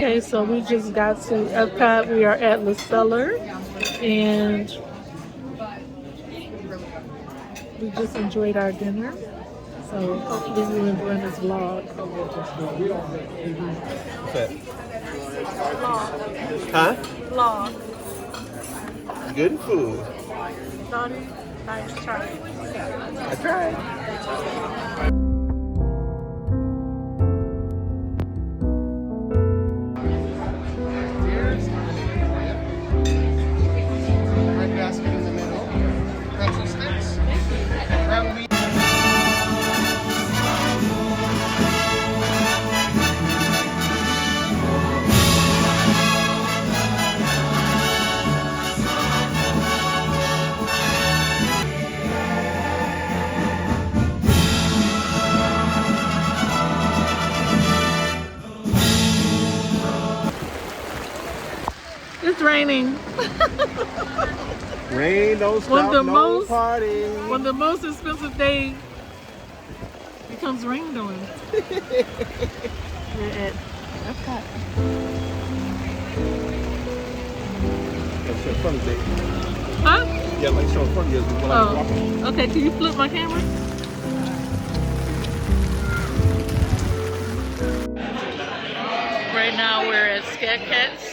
Okay, so we just got to Epcot. We are at the Cellar, and we just enjoyed our dinner. So hopefully you enjoy this vlog. Huh? Vlog. Good food. Naughty, nice try. I tried. Basket in the middle. Pretzel sticks. Ground meat. It's raining. Rain don't stop no party. When the most expensive day becomes rain doing. We're at Epcot. That's in front of you. Huh? Yeah, like show in front of you when I was walking. Okay, can you flip my camera? Right now we're at 𝐵𝑘𝓁.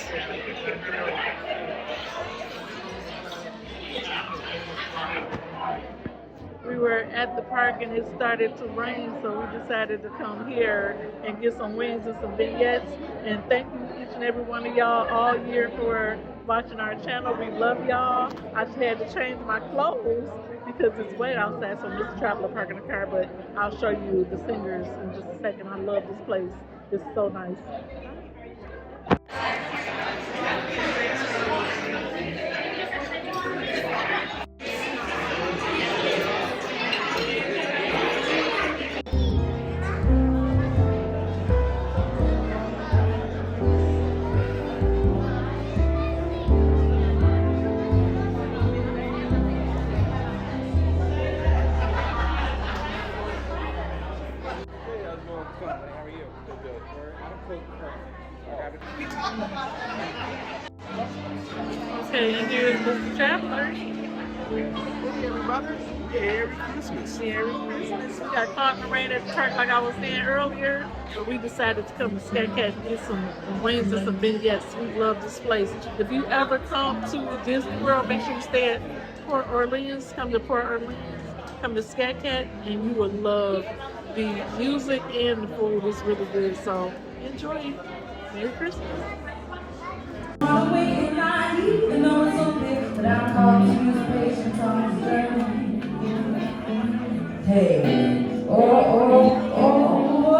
We were at the park and it started to rain, so we decided to come here and get some wings and some vignettes. And thank you each and every one of y'all all year for watching our channel. We love y'all. I just had to change my clothes because it's wet outside, so Mr. Traveler parking the car, but I'll show you the singers in just a second. I love this place. It's so nice. Okay, and here's Mr. Traveler. Merry Christmas. Merry Christmas. We got caught in the rain at the park like I was saying earlier, but we decided to come to 𝐵𝑘𝓁 and get some wings and some vignettes. We love this place. If you ever come to Disney World, make sure you stay at Port Orleans. Come to Port Orleans, come to 𝐵𝑘𝓁, and you will love the music and the food is really good. So enjoy. Merry Christmas. Hey, oh, oh, oh, oh,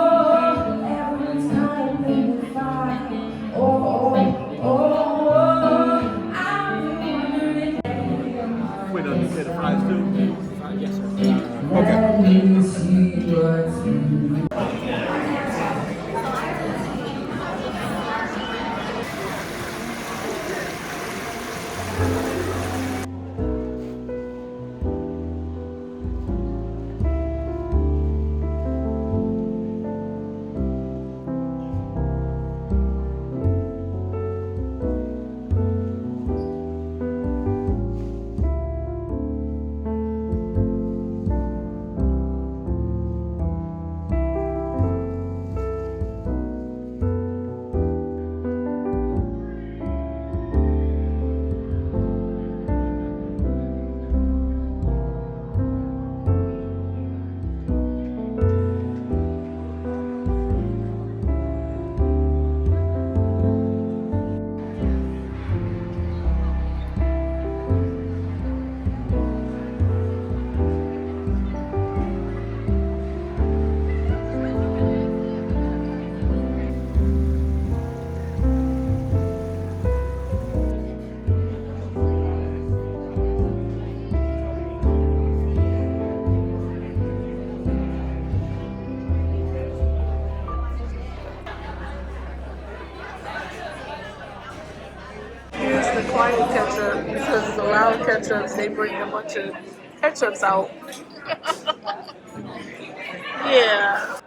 everyone's kind of making fire. Oh, oh, oh, oh, I'm wondering. Wait, you say the fries too? Yes, sir. Let me see what's Quiet ketchup because the loud ketchups, they bring a bunch of ketchups out. Yeah.